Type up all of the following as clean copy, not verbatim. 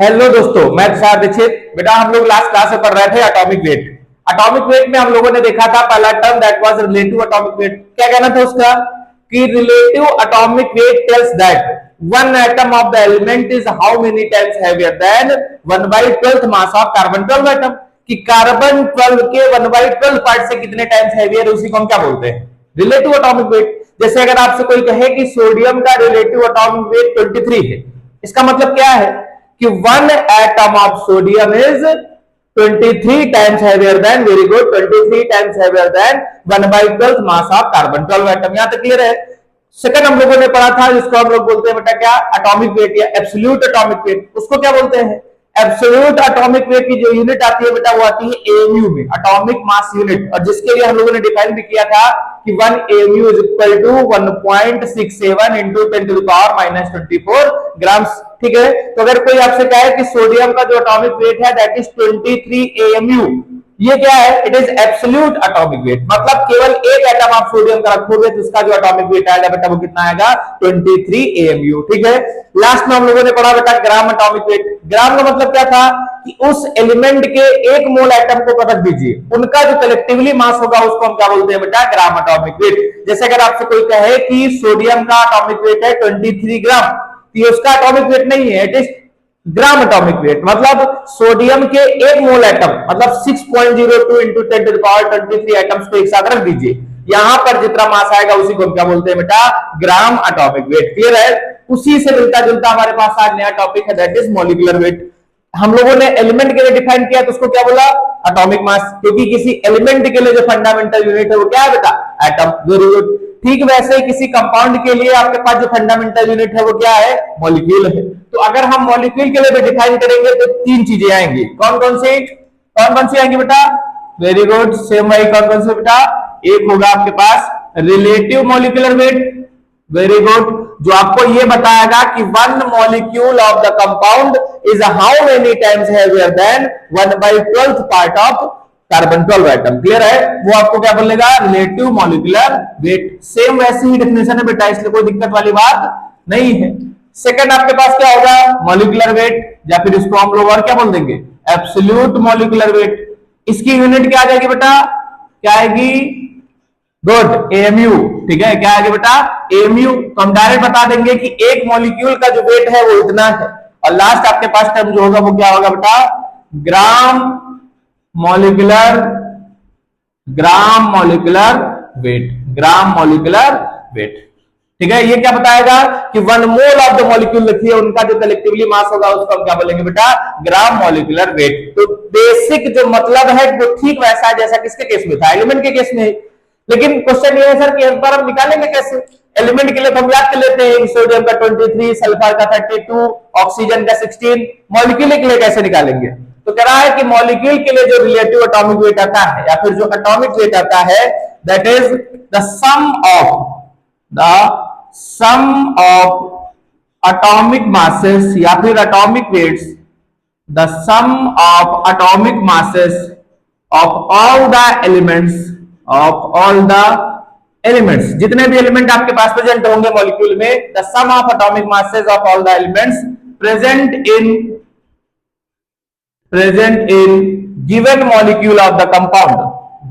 Hello दोस्तों, मैं तुषार दीक्षित। बेटा हम लोग लास्ट क्लास में पढ़ रहे थे एटॉमिक वेट। एटॉमिक वेट में हम लोगों ने देखा था पहला term that was relative atomic weight. क्या कहना था उसका कि relative atomic weight tells that one atom of the element is how many times heavier than 1/12 mass of carbon 12 atom. कि कार्बन 12 के 1/12 पार्ट से कितने टाइम्स हैवियर है, उसी को हम क्या बोलते हैं? Relative atomic wait. जैसे अगर आपसे कोई कहे कि सोडियम का रिलेटिव एटॉमिक वेट 23 है, इसका मतलब क्या है कि one atom of sodium is 23 times heavier then, very good, 23 times heavier than 1/12 mass of carbon 12 atom. यहां तक क्लियर है? सेकंड हम लोगों ने पढ़ा था जिसको हम लोग बोलते हैं बेटा क्या? एटॉमिक वेट या एब्सोल्यूट एटॉमिक वेट। उसको क्या बोलते हैं? एब्सोल्यूट एटॉमिक वेट की जो यूनिट आती है बेटा वो आती है एएमयू में, एटॉमिक मास यूनिट। और जिसके लिए हम लोगों ने डिफाइन भी किया था कि 1 AMU is equal to 1.67 into 10 to the power -24 grams. ठीक है, तो अगर कोई आपसे कहे कि सोडियम का जो एटॉमिक वेट है दैट इज 23 AMU, ये क्या है? It is absolute atomic weight. मतलब केवल एक एटम आप सोडियम का रखोगे तो उसका जो एटॉमिक वेट आएगा बेटा वो कितना आएगा? 23 AMU। ठीक है, लास्ट में हम लोगों ने पढ़ा बेटा ग्राम एटॉमिक वेट। ग्राम का मतलब क्या था कि उस एलिमेंट के एक मोल एटम को रख दीजिए, उनका जो कलेक्टिवली मास होगा उसको हम क्या बोलते हैं बेटा? ग्राम एटॉमिक वेट। जैसे अगर आपसे कोई कहे कि सोडियम का एटॉमिक वेट है 23 ग्राम, तो ये उसका एटॉमिक वेट नहीं है, it is gram atomic weight. मतलब सोडियम के एक मोल एटम मतलब 6.02 into 10 to the power 23 atoms को एक साथ रख दीजिए, यहां पर जितना मास आएगा उसी को हम क्या बोलते हैं बेटा? ग्राम एटॉमिक वेट। क्लियर है? उसी से मिलता जुलता हमारे पास आज नया टॉपिक है दैट इज मॉलिक्यूलर वेट। हम लोगों ने एलिमेंट के लिए डिफाइन किया तो उसको क्या बोला? Atomic mass. क्योंकि किसी एलिमेंट के लिए जो फंडामेंटल यूनिट है वो क्या है बेटा? एटम। Very good. ठीक वैसे ही किसी कंपाउंड के लिए आपके पास जो फंडामेंटल यूनिट है वो क्या है? मॉलिक्यूल है। तो अगर हम मॉलिक्यूल के लिए भी डिफाइन करेंगे तो तीन चीजें आएंगी। कौन कौन सी आएंगी बेटा? वेरी गुड, सेम वही। कौन कौन से बेटा? एक होगा आपके पास relative molecular weight. Very good, जो आपको ये बताएगा कि one molecule of the compound is how many times heavier than 1/12 part of carbon 12 atom. Clear है? वो आपको क्या बोलेगा? Relative molecular wait. सेम वैसी ही डेफिनेशन है बेटा, इसलिए कोई दिक्कत वाली बात नहीं है। सेकंड आपके पास क्या होगा? मॉलिक्यूलर वेट, या फिर इसको हम लोग और क्या बोल देंगे? Absolute molecular weight. इसकी यूनिट क्या आ जाएगी बेटा? क्या आएगी? Good, AMU. ठीक है, क्या आएगी बेटा? एएमयू। तो हम डायरेक्ट बता देंगे कि एक मॉलिक्यूल का जो वेट है वो इतना है। और लास्ट आपके पास टर्म जो होगा वो क्या होगा बेटा? Gram molecular weight. Gram molecular weight. ठीक है, ये क्या बताएगा कि one mole of the molecule रखिए, उनका जो कलेक्टिवली मास होगा उसको हम क्या बोलेंगे बेटा? Gram molecular weight. तो बेसिक जो मतलब है वो ठीक वैसा है जैसा किसके केस में था? एलिमेंट के केस में। लेकिन क्वेश्चन ये है सर कि इस बार हम निकालेंगे कैसे? एलिमेंट के लिए तो हम याद कर लेते हैं, सोडियम का 23, सल्फर का 32, ऑक्सीजन का 16। मॉलिक्यूल के लिए कैसे निकालेंगे? तो कह रहा है कि मॉलिक्यूल के लिए जो रिलेटिव एटॉमिक वेट आता है या फिर जो एटॉमिक वेट आता है that is the sum of atomic masses या फिर atomic weights, the sum of atomic masses of all the elements, जितने भी एलिमेंट आपके पास प्रेजेंट होंगे मॉलिक्यूल में, the sum of atomic masses of all the elements present in given molecule of the compound,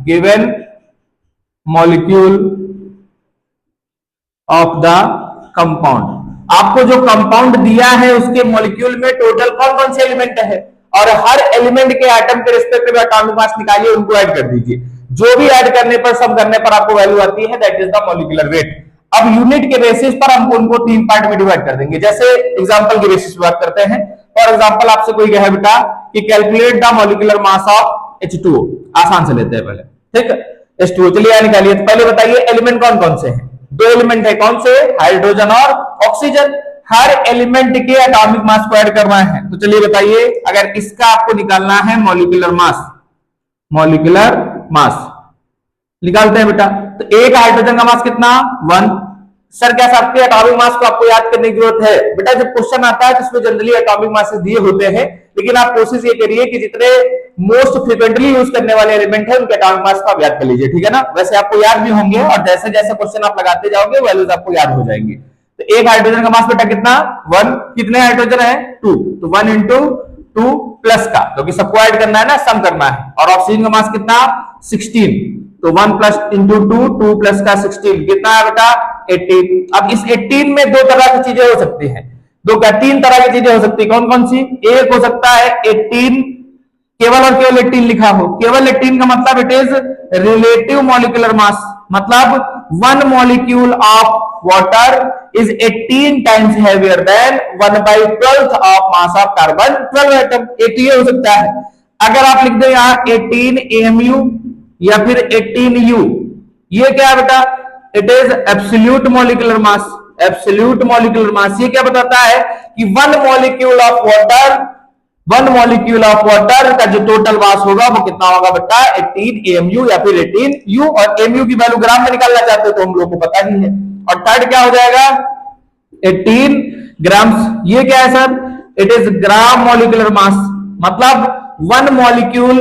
given molecule of the compound. आपको जो compound दिया है उसके मॉलिक्यूल में टोटल कौन कौन से एलिमेंट है, और हर एलिमेंट के एटम के रिस्पेक्टिव एटॉमिक मास निकालिए, उनको ऐड कर दीजिए। जो भी ऐड करने पर, सम करने पर आपको वैल्यू आती है that is the molecular weight. अब यूनिट के बेसिस पर हम उनको तीन पार्ट में डिवाइड कर देंगे। जैसे एग्जांपल के बेसिस पर बात करते हैं। फॉर एग्जांपल आपसे कोई कहे बेटा कि calculate the molecular mass of H2O, आसान से लेते हैं पहले। ठीक है, H2O चलिए निकालिए। तो पहले बताइए एलिमेंट कौन कौन से हैं? दो एलिमेंट है, कौन से? हाइड्रोजन और ऑक्सीजन। हर एलिमेंट के एटॉमिक मास को ऐड करना है। तो चलिए बताइए, अगर इसका आपको निकालना है मॉलिक्यूलर मास निकालते हैं बेटा। तो एक हाइड्रोजन का मास कितना? 1। सर क्या सबके एटॉमिक मास को आपको याद करने की जरूरत है? बेटा जब क्वेश्चन आता है तो उसमें जनरली एटॉमिक मास दिए होते हैं, लेकिन आप कोशिश ये करिए कि जितने मोस्ट फ्रिक्वेंटली यूज करने वाले एलिमेंट है उनके एटॉमिक मास को आप याद कर लीजिए। ठीक है ना? वैसे आपको याद भी होंगे और जैसे जैसे क्वेश्चन आप लगाते जाओगे वैल्यूज आपको याद हो जाएंगी। तो एक हाइड्रोजन का मास बेटा कितना 1, कितने हाइड्रोजन है 2, तो 1 इंटू 2 प्लस का, क्योंकि सबको ऐड करना है ना, सम करना है, और ऑक्सीजन का मास कितना 16, तो 1 प्लस इंटू 2, 2 प्लस का 16, कितना है बेटा 18। अब इस 18 में दो तरह की चीजें हो सकती हैं, दो क्या 3 तरह की चीजें हो सकती है, कौन कौन सी? एक हो सकता है 18 केवल और केवल 18 लिखा हो, केवल 18 का मतलब it is relative molecular mass, मतलब 1 molecule of water is 18 times heavier than 1/12 of mass of carbon 12 atom, एक ये हो सकता है। अगर आप लिख दो यहां 18 AMU या फिर 18U, ये क्या है बेटा? It is absolute molecular mass, absolute molecular mass. ये क्या बताता है कि 1 molecule of water, 1 molecule of water का जो टोटल मास होगा वो कितना होगा बेटा 18 AMU या फिर 18U, और AMU की वैल्यू ग्राम में निकालना चाहते हो तो हम लोग को पता ही है। और थर्ड क्या हो जाएगा 18 ग्राम्स, ये क्या है sir? It is gram molecular mass, मतलब 1 molecule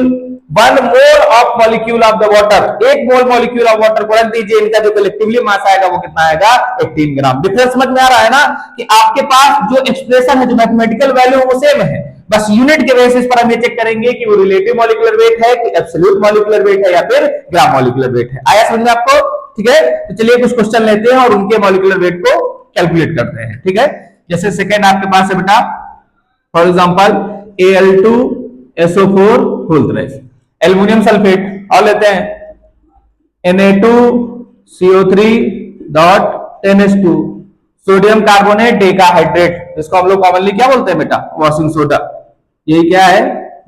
1 mole of molecule of the water, एक मोल मॉलिक्यूल ऑफ वाटर को रख दीजिए, इनका जो कलेक्टिवली मास आएगा वो कितना आएगा 18 ग्राम। डिफरेंस समझ में आ रहा है ना, कि आपके पास जो एक्सप्रेशन है, जो मैथमेटिकल वैल्यू वो सेम है, बस यूनिट के बेसिस पर हम ये चेक करेंगे कि वो रिलेटिव मॉलिक्यूलर वेट है कि एब्सोल्यूट मॉलिक्यूलर वेट है या फिर ग्राम मॉलिक्यूलर वेट है। आया समझ में आपको? ठीक है, तो चलिए कुछ क्वेश्चन लेते हैं और उनके मॉलिक्यूलर वेट को कैलकुलेट करते हैं। ठीक है, जैसे सेकंड आपके पास है बेटा for example Al2SO4 whole thrice, aluminium sulphate, और लेते हैं Na2CO3.10H2, सोडियम कार्बोनेट डेकाहाइड्रेट, इसको हम लोग कॉमनली क्या बोलते हैं बेटा? Washing soda. यही क्या है?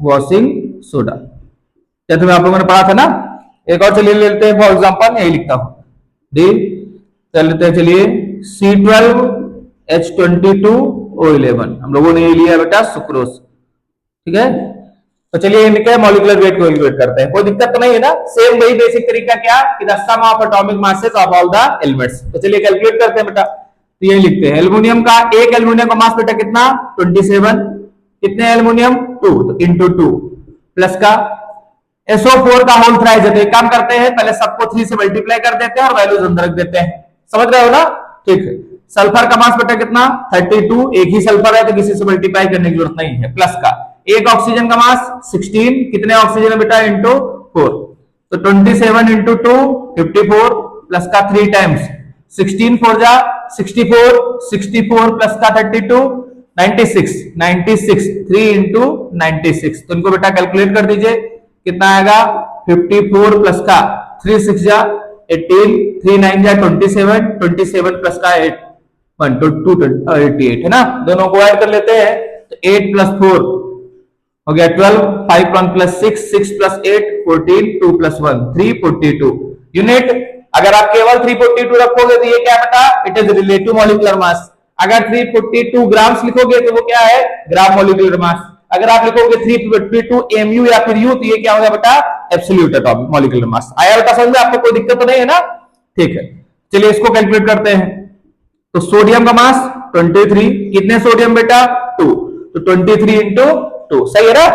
Washing soda. क्या तुम्हें आप लोगों ने पढ़ा था ना? एक और चलिए लेते हैं फॉर एग्जांपल, यही लिखता हूं डी, चलते हैं चलिए C12H22O11, हम लोगों ने ये लिया बेटा सुक्रोज। ठीक है, तो चलिए इनके मॉलिक्यूलर वेट को कैलकुलेट करते हैं, कोई दिक्कत तो नहीं है ना? सेम वही बेसिक तरीका, क्या कि the sum of atomic masses of all the elements. तो चलिए कैलकुलेट करते हैं बेटा, तो यही लिखते हैं एल्युमिनियम का, एक एल्युमिनियम का मास बेटा कितना 27, कितने एल्युमिनियम 2, तो इंटू 2 प्लस का SO4 का होल थ्राइस है, तो एक काम करते हैं पहले सबको 3 से मल्टीप्लाई कर देते हैं और वैल्यूज अंदर रख देते हैं, समझ रहे हो ना? ठीक है, सल्फर का मास बेटा कितना 32, एक ही सल्फर है तो किसी से मल्टीप्लाई करने की जरूरत नहीं है, प्लस का एक ऑक्सीजन का मास 16, कितने ऑक्सीजन है बेटा इंटू 4, तो 27 इंटू 2 54 प्लस का 3 टाइम्स 16 4 जा 64, 64 प्लस का 32 96, 96 3 इंटू 96, तो इनको बेटा कैलकुलेट कर दीजिए, कितना आएगा 54 प्लस का 3 6 जा 18, 3 9 जा 27, 27 प्लस का 8 1 2 88 है ना, दोनों को ऐड कर लेते हैं, तो 8 प्लस 4 हो गया 12, 5 1 प्लस 6, 6 प्लस 8 14, 2 प्लस 1 342 यूनिट। अगर आप केवल 342 रखोगे तो ये क्या बेटा? इट इज रिलेटिव मॉलिक्यूलर मास। अगर 342 ग्राम्स लिखोगे तो वो क्या है? Gram molecular mass. अगर आप लिखोगे 352 MU या फिर U तो ये क्या होगा बेटा? Absolute atomic molecular mass. आया बेटा समझ में? आपको कोई दिक्कत तो नहीं है ना? ठीक है, चलिए इसको कैलकुलेट करते हैं। तो सोडियम का मास 23, कितने सोडियम बेटा 2, तो 23 इंटू 2 सही है ना,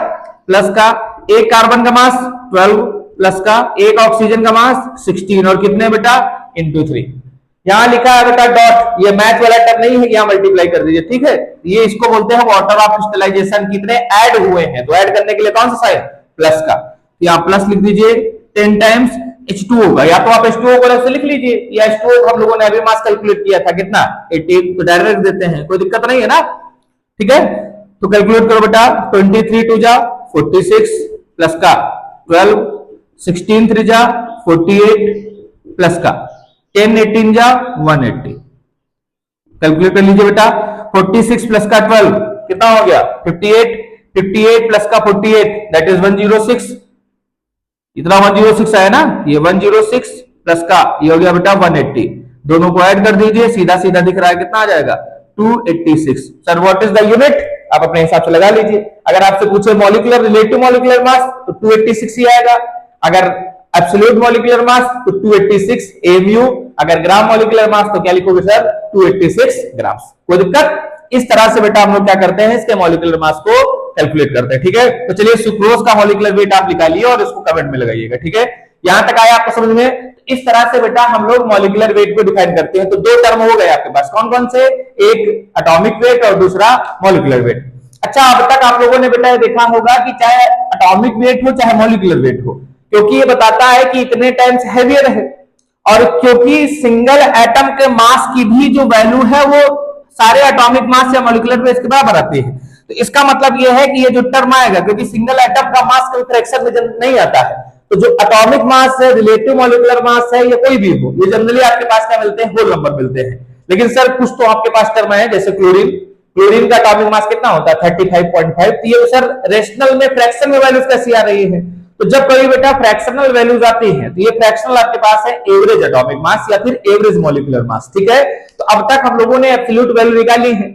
प्लस का एक कार्बन का मास 12 प्लस का एक ऑक्सीजन का मास 16 और कितने बेटा इंटू 3, यहां लिखा है बेटा डॉट, ये मैथ वाला टर्म नहीं है, यहां मल्टीप्लाई कर दीजिए। ठीक है, ये इसको बोलते हैं वाटर ऑफ क्रिस्टलाइजेशन, कितने ऐड हुए हैं, तो ऐड करने के लिए कौन सा साइन प्लस का, यहां प्लस लिख दीजिए 10 टाइम्स H2O का, या तो आप H2O को अलग से लिख लीजिए, या H2O को हम लोगों ने अभी मास कैलकुलेट किया था कितना 18, तो डायरेक्ट देते हैं, कोई दिक्कत नहीं है ना? ठीक है, तो कैलकुलेट करो बेटा 23 2 जा 46 प्लस का 12, 16 3 जा 48 प्लस का 10 18 जा 180, कैलकुलेट कर लीजिए बेटा 46 प्लस का 12 कितना हो गया 58, 58 प्लस का 48 दैट इज 106, इतना 106 आया ना, ये 106 प्लस का ये हो गया बेटा 180, दोनों को ऐड कर दीजिए, सीधा सीधा दिख रहा है कितना आ जाएगा 286। Sir what is the unit, आप अपने हिसाब से लगा लीजिए। अगर आपसे पूछे मॉलिक्यूलर रिलेटिव मॉलिक्यूलर मास तो 286 ही आएगा, अगर एब्सोल्यूट मॉलिक्यूलर मास तो 286 AMU, अगर ग्राम मॉलिक्यूलर मास तो क्या लिखोगे सर 286 ग्राम। कोई दिक्कत? इस तरह से बेटा हम लोग क्या करते हैं, इसके मॉलिक्यूलर मास को कैलकुलेट करते हैं। ठीक है, तो चलिए सुक्रोज का मॉलिक्यूलर वेट आप निकालिए और इसको कमेंट में लगाइएगा। ठीक है, यहां तक आया आपको समझ में? इस तरह से बेटा हम लोग मॉलिक्यूलर वेट को डिफाइन करते हैं। तो दो टर्म हो गए आपके पास, कौन कौन से? एक एटॉमिक वेट और दूसरा मॉलिक्यूलर वेट। अच्छा, अब तक आप लोगों ने बेटा ये देखा होगा कि चाहे एटॉमिक वेट हो चाहे मॉलिक्यूलर वेट हो, क्योंकि ये बताता है कि इतने टाइम्स हैवियर है, और क्योंकि सिंगल एटम के मास की भी जो वैल्यू है वो सारे एटॉमिक मास या मॉलिक्यूलर वेट के बराबर आती है। तो इसका मतलब ये है कि ये जो टर्म आएगा, क्योंकि सिंगल एटम का मास कभी फ्रैक्शन में नहीं आता है, तो जो एटॉमिक मास है, रिलेटिव मॉलिक्यूलर मास है, या कोई भी हो, ये जनरली आपके पास क्या मिलते हैं? होल नंबर मिलते हैं। लेकिन सर कुछ तो आपके पास टर्म है, जैसे क्लोरीन, क्लोरीन का एटॉमिक मास कितना होता है? 35.5। तो ये सर रेशनल में फ्रैक्शन में वैल्यूज कैसी आ रही है? तो जब कभी बेटा फ्रैक्शनल वैल्यूज आती हैं, तो ये फ्रैक्शनल आपके पास है एवरेज एटॉमिक मास या फिर एवरेज मॉलिक्यूलर मास, ठीक है? तो अब तक हम लोगों ने एब्सोल्यूट वैल्यू निकाली है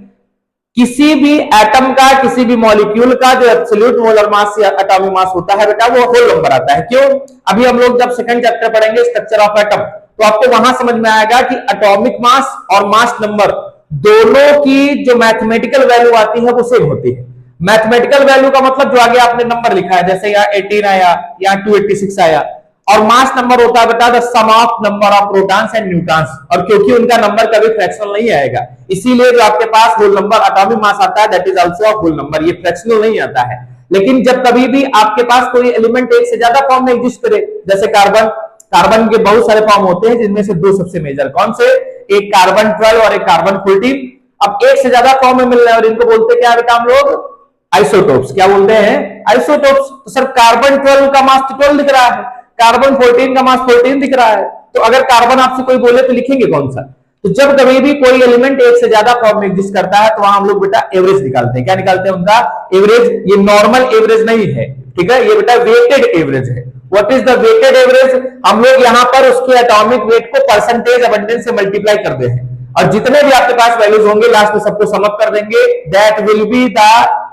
किसी भी एटम का, किसी भी मॉलिक्यूल का जो एब्सोल्यूट मोलर मास या एटॉमिक मास होता है बेटा, वो होल नंबर आता है। क्यों? अभी हम लोग जब सेकंड चैप्टर पढ़ेंगे स्ट्रक्चर ऑफ एटम, तो आपको वहां समझ में आएगा कि एटॉमिक मास और मास नंबर दोनों की जो मैथमेटिकल वैल्यू आती है वो सेम होती है। मैथमेटिकल वैल्यू का मतलब जो आगे आपने नंबर लिखा है, जैसे यहाँ 18 आया, यहाँ 286 आया, और मास नंबर होता है बेटा the sum of number of protons and neutrons, और क्योंकि उनका नंबर कभी फ्रैक्शनल नहीं आएगा, इसीलिए जो आपके पास होल नंबर एटॉमिक मास आता है that is also a whole number, ये फ्रैक्शनल नहीं आता है। लेकिन जब कभी भी आपके पास कोई एलिमेंट एक से ज्यादा फॉर्म में एग्जिस्ट करे, जैसे कार्बन, कार्बन के बहुत सारे फॉर्म होते हैं जिनमें से दो सबसे मेजर, कौन से? एक कार्बन 12 और एक कार्बन 14। अब एक से ज्यादा फॉर्म में मिल रहे हैं और इनको बोलते क्या बेटा हम लोग? आइसोटोप्स। क्या बोलते हैं? आइसोटोप्स। तो सर कार्बन 12 का मास 12 दिख रहा है, कार्बन 14 का मास 14 दिख रहा है, तो अगर कार्बन आपसे कोई बोले तो लिखेंगे कौन सा? तो जब कभी भी कोई एलिमेंट एक से ज्यादा फॉर्म में एग्जिस्ट करता है तो वहां हम लोग बेटा एवरेज निकालते हैं। क्या निकालते हैं? उनका एवरेज। ये नॉर्मल एवरेज नहीं है, ठीक है, ये बेटा वेटेड एवरेज है। What is the weighted average? हम लोग यहां पर उसके एटॉमिक वेट को परसेंटेज अबंडेंस से मल्टीप्लाई करते हैं, और जितने भी आपके पास वैल्यूज होंगे लास्ट में सबको सम अप कर देंगे, that will be the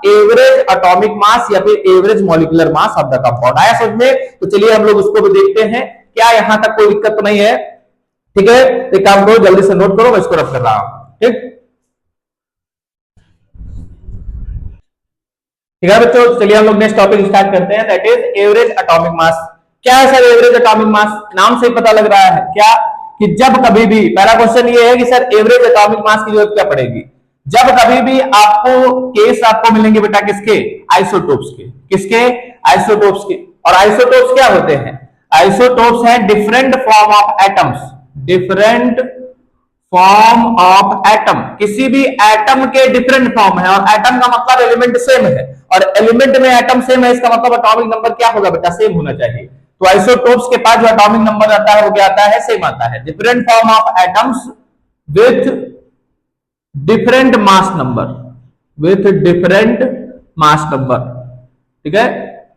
average atomic मास या फिर average molecular mass of the compound. आया समझ में? तो चलिए हम लोग उसको भी देखते हैं। क्या यहां तक कोई दिक्कत तो नहीं है? ठीक है, एक काम करो जल्दी से नोट करो, मैं इसको रब कर रहा हूं। ठीक ठीक है बच्चों, चलिए हम लोग नेक्स्ट टॉपिक स्टार्ट करते हैं, दैट इज एवरेज एटॉमिक मास। क्या है सर एवरेज एटॉमिक मास? नाम से ही पता लग रहा है क्या कि जब कभी भी, पहला क्वेश्चन ये है कि सर एवरेज एटॉमिक मास की जरूरत क्या पड़ेगी? जब कभी भी आपको केस आपको मिलेंगे बेटा किसके? आइसोटोप्स के। किसके? आइसोटोप्स के। और आइसोटोप्स क्या होते हैं? आइसोटोप्स हैं different form of atoms, different form of atom. किसी भी एटम के डिफरेंट फॉर्म है, और एटम का मतलब एलिमेंट सेम है, और एलिमेंट में एटम सेम है, इसका मतलब एटॉमिक नंबर क्या होगा बेटा? सेम होना चाहिए। तो आइसोटोप्स के पास जो एटॉमिक नंबर आता है वो क्या आता है? सेम आता है। Different form of atoms with different mass number, with different mass number, ठीक है,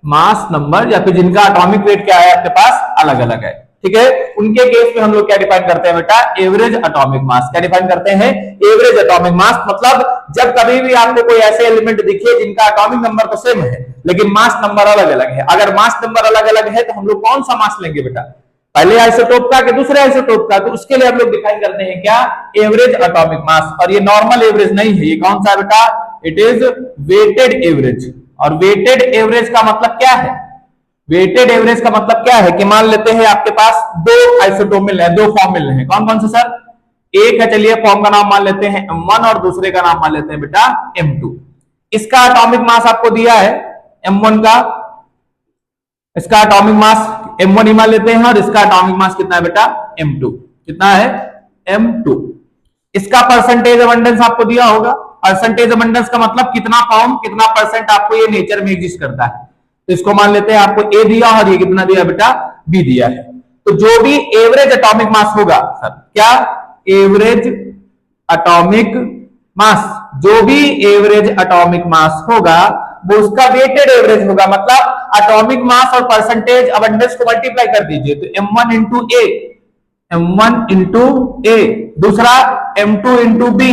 मास नंबर, या फिर जिनका एटॉमिक वेट क्या है आपके पास? अलग अलग है, ठीक है। उनके केस में हम लोग क्या डिफाइन करते हैं बेटा? एवरेज एटॉमिक मास। क्या डिफाइन करते हैं? एवरेज एटॉमिक मास। मतलब जब कभी भी आपको कोई ऐसे एलिमेंट दिखे जिनका एटॉमिक नंबर तो सेम है लेकिन मास नंबर अलग अलग है, अगर मास नंबर अलग अलग है तो हम लोग कौन सा मास लेंगे बेटा? पहले आइसोटोप का कि दूसरे आइसोटोप का? तो उसके लिए हम लोग डिफाइन करते हैं क्या? एवरेज एटॉमिक मास। और ये नॉर्मल एवरेज नहीं है, ये कौन सा बेटा? It is weighted average. और वेटेड एवरेज का मतलब क्या है? वेटेड एवरेज का मतलब क्या है कि मान लेते हैं आपके पास दो आइसोटोप मिल रहे हैं, दो फॉर्म मिल रहे हैं, कौन कौन से सर? एक है, चलिए फॉर्म का नाम मान लेते हैं M1 और दूसरे का नाम मान लेते हैं बेटा M2। इसका एटॉमिक मास आपको दिया है M1 का, इसका एटॉमिक मास M1 ही मान लेते हैं, और इसका एटॉमिक मास कितना है बेटा? M2। कितना है? M2। इसका परसेंटेज अबंडेंस आपको दिया होगा। परसेंटेज अबंडेंस का मतलब कितना फॉर्म, कितना परसेंट आपको ये नेचर में एग्जिस्ट करता है। तो इसको मान लेते हैं आपको A दिया, और ये कितना दिया बेटा? B दिया है। तो जो भी एवरेज एटॉमिक मास होगा सर, क्या? एवरेज एटॉमिक मास, जो भी एवरेज एटॉमिक मास होगा वो उसका वेटेड एवरेज होगा। मतलब एटॉमिक मास और परसेंटेज अबंडेंस को मल्टीप्लाई कर दीजिए, तो M1 इंटू ए, M1 इंटू ए, दूसरा M2 into B,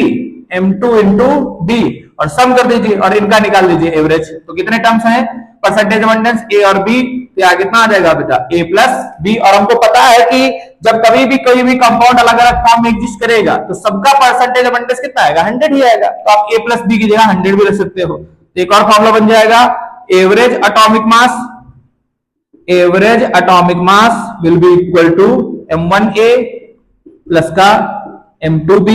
M2 into B, और सम कर दीजिए और इनका निकाल दीजिए एवरेज। तो कितने टर्म्स हैं? परसेंटेज अबंडेंस ए और बी, तो यहाँ कितना आ जाएगा बेटा? ए प्लस बी। और हमको पता है कि जब कभी भी कोई भी कंपाउंड अलग अलग फॉर्म में एग्जिस्ट करेगा तो सबका परसेंटेज अबंडेंस कितना आएगा? 100 ही आएगा। तो आप ए प्लस बी की जगह 100 भी रख सकते हो। एक और फॉर्मूला बन जाएगा average atomic mass, average atomic mass will be equal to m1a plus का m2b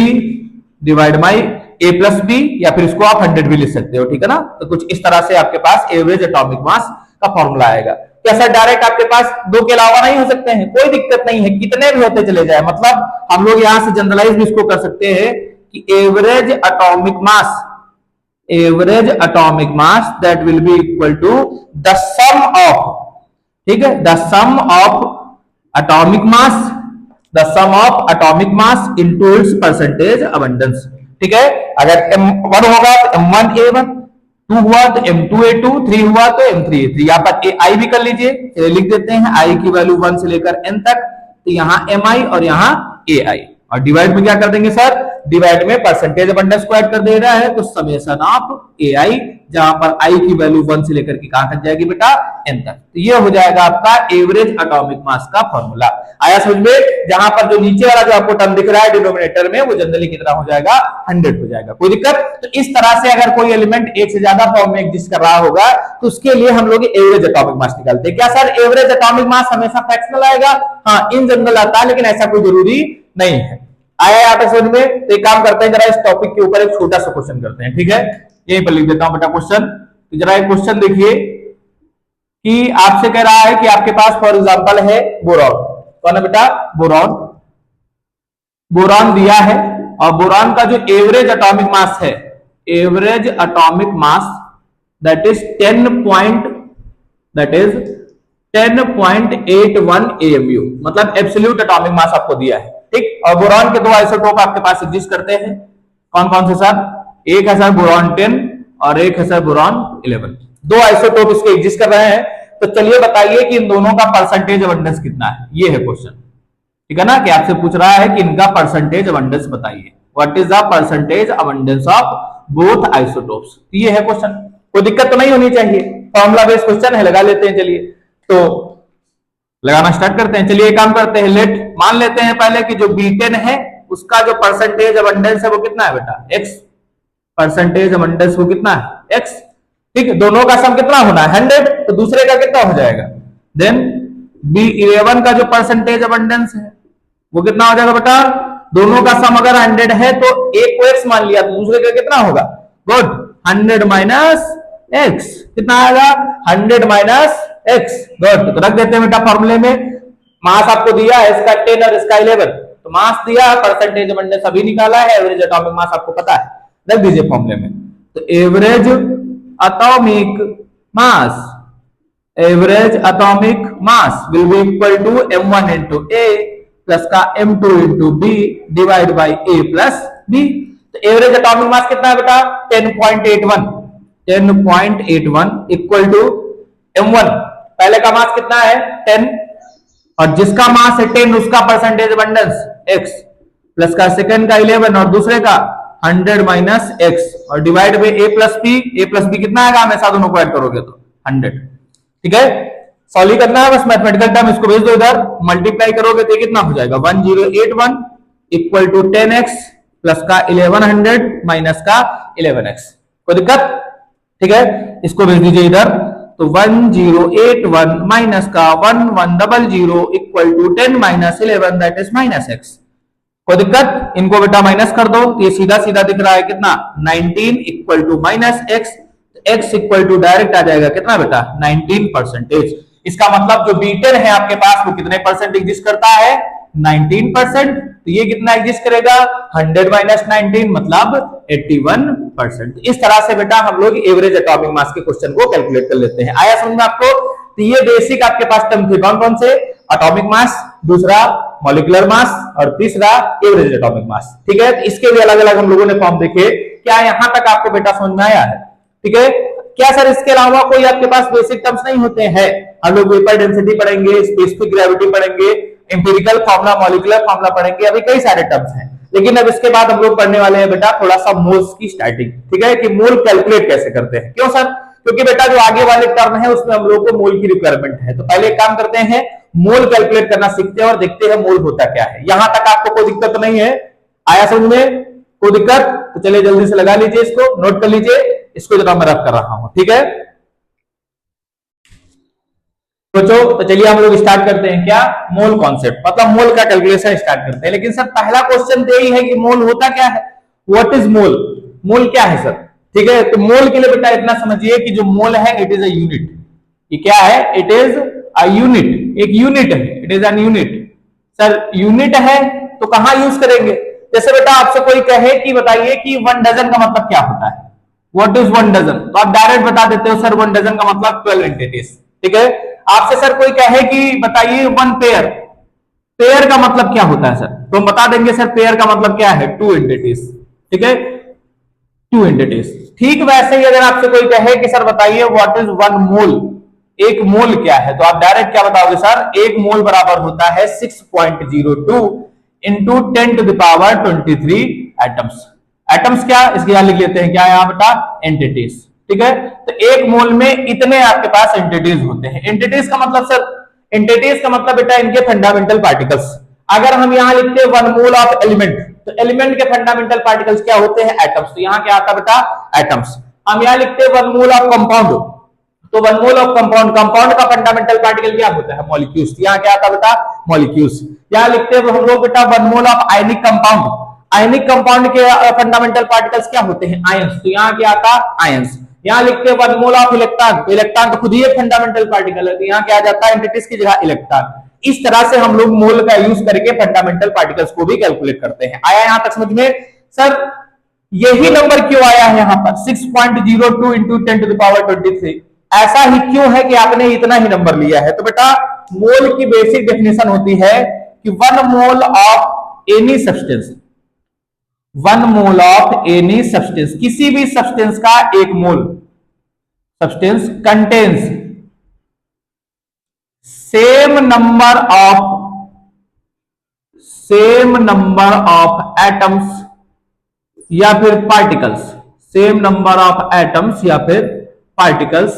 divide by a plus b, या फिर इसको आप 100 भी लिख सकते हो, ठीक है ना। तो कुछ इस तरह से आपके पास एवरेज एटॉमिक मास का फॉर्मूला आएगा। क्या सर डायरेक्ट आपके पास दो के अलावा नहीं हो सकते हैं? कोई दिक्कत नहीं है, कितने भी होते चले जाए। मतलब हम लोग यहां से जनरलाइज भी इसको कर सकते हैं कि average atomic mass that will be equal to the sum of, ठीक है, the sum of atomic mass into its percentage abundance, ठीक है। अगर m1 होगा तो m1a1, 2 हुआ तो m2a2, 3 हुआ तो m3a3। यहाँ पर ai भी कर लीजिए, लिख देते हैं i की वैल्यू 1 से लेकर n तक, तो यहाँ mi और यहाँ ai, और डिवाइड में क्या कर देंगे सर, डिवाइड में परसेंटेज अबंडेंस को ऐड कर दे रहा है, तो समेशन ऑफ ai, जहां पर i की वैल्यू 1 से लेकर के कहां तक जाएगी बेटा, n तक। तो ये हो जाएगा आपका एवरेज एटॉमिक मास का फॉर्मूला। आया समझ में? जहां पर जो नीचे वाला जो आपको टर्म दिख रहा है डिनोमिनेटर में, वो जनरली कितना हो जाएगा, 100 हो जाएगा। कोई दिक्कत? तो इस तरह से अगर कोई एलिमेंट एक से ज्यादा फॉर्म में एग्जिस्ट कर रहा होगा तो उसके लिए हम लोग एवरेज एटॉमिक मास निकालते हैं। क्या सर एवरेज एटॉमिक मास हमेशा फ्रैक्शनल आएगा? हाँ, इन जनरल आता है, लेकिन ऐसा कोई जरूरी नहीं है। आया यहाँ पे समझ में? तो एक काम करते हैं, जरा इस टॉपिक के ऊपर एक छोटा सा क्वेश्चन करते हैं, ठीक है। यहीं पर लिख देता हूं बेटा क्वेश्चन। तो जरा एक क्वेश्चन देखिए कि आपसे कह रहा है कि आपके पास फॉर एग्जांपल है बोरॉन, कौन है बेटा, बोरॉन दिया है, और बोरॉन का जो एवरेज एटॉमिक मास है, average atomic mass that is 10.81 AMU, मतलब एब्सोल्यूट एटॉमिक मास आपको दिया है, ठीक। और बोरॉन के दो आइसोटोप आपके पास एग्जिस्ट करते हैं, कौन कौन से सर? एक है सर बोरॉन 10 और एक है सर बोरॉन 11। दो आइसोटोप इसके एग्जिस्ट कर रहे हैं। तो चलिए बताइए कि इन दोनों का परसेंटेज अबंडेंस कितना है, ये है क्वेश्चन, ठीक है ना, कि आपसे पूछ रहा है कि इनका परसेंटेज अबंडेंस बताइए, what is the percentage abundance of both isotopes. ये है क्वेश्चन, कोई दिक्कत तो नहीं होनी चाहिए, फॉर्मूला बेस्ड क्वेश्चन है, लगा लेते हैं। चलिए तो लगाना स्टार्ट करते हैं। चलिए काम करते हैं, लेट मान लेते हैं पहले कि जो B10 है उसका जो परसेंटेज अबंडेंस है वो कितना है बेटा, x। परसेंटेज अबंडेंस वो कितना है, x, ठीक है। दोनों का सम कितना होना है, 100, तो दूसरे का कितना हो जाएगा। देन B11 का जो परसेंटेज अबंडेंस है वो कितना हो जाएगा बेटा, दोनों का सम अगर 100 है तो एक को x मान लिया तो दूसरे का कितना होगा, गुड, 100 माइनस x, कितना आएगा, 100 माइनस x, गुड। तो रख देते हैं बेटा फॉर्मूले में। मास आपको दिया है इसका 10 और इसका 11, तो मास दिया, परसेंटेज अबंडेंस अभी निकाला है, एवरेज एटॉमिक मास आपको पता है, रख दीजिए फॉर्मूले में। तो average atomic mass will be equal to m1 into a plus का m2 into b divide by a plus b। तो एवरेज एटॉमिक मास कितना है बेटा, 10.81 इक्वल टू m1, पहले का मास कितना है 10, और जिसका मास है 10 उसका परसेंटेज अबंडेंस x, प्लस का सेकंड का 11 और दूसरे का 100 माइनस x, और divide by a plus b कितना आएगा, हमेशा दोनों को ऐड करोगे तो 100, ठीक है। सॉल्व करना है बस, मैथमेटिकल टर्म इसको भेज दो इधर, मल्टीप्लाई करोगे तो कितना हो जाएगा, 1081 इक्वल टू 10x प्लस का 1100 माइनस का 11x। कोई दिक्कत, ठीक है, इसको भेज दीजिए इधर। तो 1081 माइनस का 1100 equal to 10 minus 11 that is minus x। कोई दिक्कत, इनको बेटा माइनस कर दो, ये सीधा सीधा दिख रहा है कितना, 19 equal to minus x, x equal to direct आ जाएगा कितना बेटा, 19%। इसका मतलब जो B10 है आपके पास वो कितने परसेंट एग्जिस्ट करता है, 19%। तो ये कितना एग्जिस्ट करेगा, 100 माइनस 19 मतलब 81%। इस तरह से बेटा हम लोग एवरेज एटॉमिक मास के क्वेश्चन को कैलकुलेट कर लेते हैं। आया समझ में आपको? तो ये बेसिक आपके पास टर्म थे, कौन कौन से, एटॉमिक मास, दूसरा मॉलिक्यूलर मास, और तीसरा एवरेज एटॉमिक मास, ठीक है। तो इसके भी अलग अलग हम लोगों ने फॉर्म देखे। क्या यहां तक आपको बेटा समझ में आया है, ठीक है। क्या सर इसके अलावा कोई आपके पास बेसिक टर्म्स नहीं होते हैं? हम लोग वेपर डेंसिटी पढ़ेंगे, स्पेसिफिक ग्रेविटी पढ़ेंगे, एम्पिरिकल फार्मूला, मॉलिक्यूलर फार्मूला पढ़ेंगे, अभी कई सारे टर्म्स हैं। लेकिन अब इसके बाद हम लोग पढ़ने वाले हैं बेटा थोड़ा सा मोल्स की स्टार्टिंग, ठीक है, कि मोल कैलकुलेट कैसे करते हैं। क्यों सर? क्योंकि बेटा जो आगे वाले टर्म है उसमें हम लोग को मोल की रिक्वायरमेंट है। तो पहले एक काम करते हैं, मोल कैलकुलेट करना सीखते हैं और देखते हैं मोल होता क्या है। यहां तक आपको कोई दिक्कत नहीं है? आया समझ में? कोई दिक्कत? तो चलिए जल्दी से लगा लीजिए, इसको नोट कर लीजिए, इसको जरा मैं रफ कर रहा हूं, ठीक है। सोचो। तो चलिए हम लोग स्टार्ट करते हैं क्या, मोल कॉन्सेप्ट, मतलब मोल का कैलकुलेशन स्टार्ट करते हैं। लेकिन सर पहला क्वेश्चन तो यही है कि मोल होता क्या है, व्हाट इज मोल, मोल क्या है सर। ठीक है, तो मोल के लिए बेटा इतना समझिए कि जो मोल है इट इज अ यूनिट। ये क्या है, इट इज अ यूनिट, एक यूनिट है, it is an unit. Sir unit है तो कहां यूज करेंगे, जैसे बेटा आपसे कोई कहे कि बताइए कि 1 डजन का मतलब क्या होता है, व्हाट इज 1 डजन, तो आप डायरेक्ट बता देते हो सर 1 डजन का मतलब 12 एंटिटीज। ठीक है, आपसे सर कोई कहे कि बताइए 1 पेयर, पेयर का मतलब क्या होता है सर, तो हम बता देंगे सर पेयर का मतलब क्या है 2 एंटिटीज। ठीक है, 2 एंटिटीज। ठीक वैसे ही अगर आपसे कोई कहे कि सर बताइए व्हाट इज 1 मोल, एक मोल क्या है, तो आप डायरेक्ट क्या बताओगे सर, एक मोल बराबर होता है 6.02 into 10 to the power 23 atoms. Atoms क्या, इसके यहां लिख लेते हैं क्या यहां बेटा, एंटिटीज। ठीक है, तो एक मोल में इतने आपके पास एंटिटीज होते हैं। एंटिटीज का मतलब सर, एंटिटीज का मतलब बेटा इनके फंडामेंटल पार्टिकल्स। अगर हम यहां लिखते हैं 1 मोल ऑफ एलिमेंट, तो एलिमेंट के फंडामेंटल पार्टिकल्स क्या होते हैं, एटम्स। तो यहां क्या आता बेटा, एटम्स। हम यहां लिखते हैं 1 मोल ऑफ कंपाउंड, तो 1 मोल ऑफ कंपाउंड, कंपाउंड का फंडामेंटल पार्टिकल क्या होता है, मॉलिक्यूल्स। यहां क्या आता बेटा, मॉलिक्यूल्स। यहां लिखते हैं हम लोग बेटा 1 mole of ionic compound, ionic compound के फंडामेंटल पार्टिकल्स क्या होते हैं, आयंस। तो यहां क्या आता, आयंस। यहां लिखते हैं 1 मोल ऑफ इलेक्ट्रॉन, तो इलेक्ट्रॉन तो खुद ही एक फंडामेंटल पार्टिकल है, तो यहां क्या आ जाता है, एंटिटीज की जगह इलेक्ट्रॉन। इस तरह से हम लोग मोल का यूज करके फंडामेंटल पार्टिकल्स को भी कैलकुलेट करते हैं। आया यहां तक समझ में सर, यही नंबर क्यों आया है यहां पर 6.02 इंटू 10 टू द पावर 23, ऐसा ही क्यों है कि आपने इतना ही नंबर लिया है। तो बेटा मोल की बेसिक डेफिनेशन होती है कि 1 mole of any substance, 1 mole of any substance, किसी भी सब्सटेंस का एक mole, substance contains same number of atoms या फिर particles, same number of atoms या फिर particles